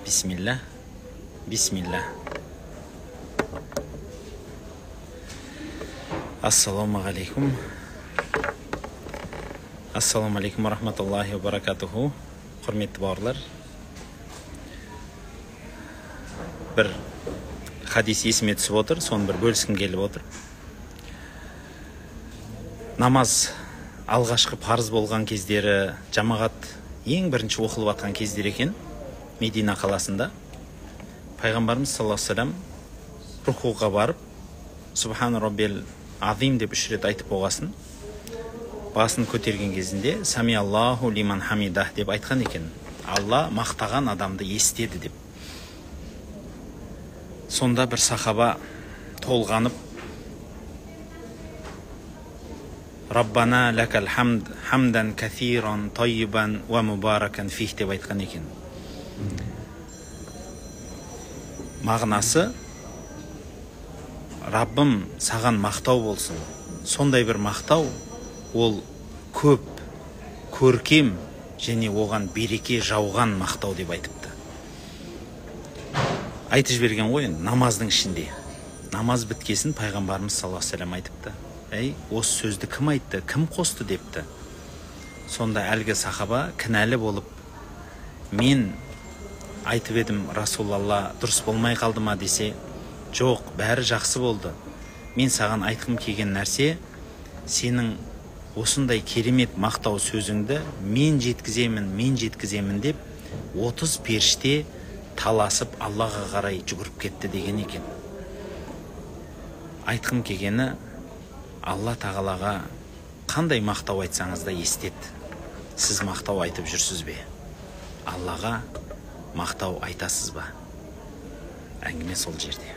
Bismillah. Bismillah. Assalamu alaikum. Assalamu alaikum wa rahmatullahi wa barakatuhu. Hürmetli bauırlar. Bir hadis есіме түсіп отыр, соны бір бөліскім келіп отыр. Намаз алғашқы парыз болған кездері, жамағат ең бірінші оқылып атқан кездер екен, Медина қаласында. Пайғамбарымыз саллаллаху алейхи ва саллям рукуға барып, Субхан Раббил Азим деп 3 рет айтып болғасын, басын көтерген кезінде Сами Аллаху лиман хамидах деп айтқан екен. Алла мақтаған адамды естеді деп. Сонда бір сахаба толғанып, Раббана лакал хамд, хамдан кафиран, тайибан ва мубаракан фих деп айтқан екен. Мағынасы, Раббым саған мақтау болсын. Сондай бір мақтау, ол көп, көркем және оған береке жауған мақтау деп айтыпты. Айтып жіберген ғой, намаздың ішінде. Намаз біткесін пайғамбарымыз саллаллаху алейхи ва саллям айтыпты. Осы сөзді кім айтты, кім қосты депті. Сонда әлгі сахаба кінәлі болып, мен айтып едім, Расулалла дұрыс болмай қалды ма десе, жоқ, бәрі жақсы болды. Мен саған айтқым келген нәрсе, сенің осындай керемет мақтау сөзіңді мен жеткіземін деп 30 періште таласып Аллаға қарай жүгіріп кетті деген екен. Айтқым келгені, Алла тағалаға қандай мақтау айтсаңыз да естеді. Сіз мақтау айтып жүрсіз бе? Аллаға мақтау айтасыз ба? Әңгіме сол жерде.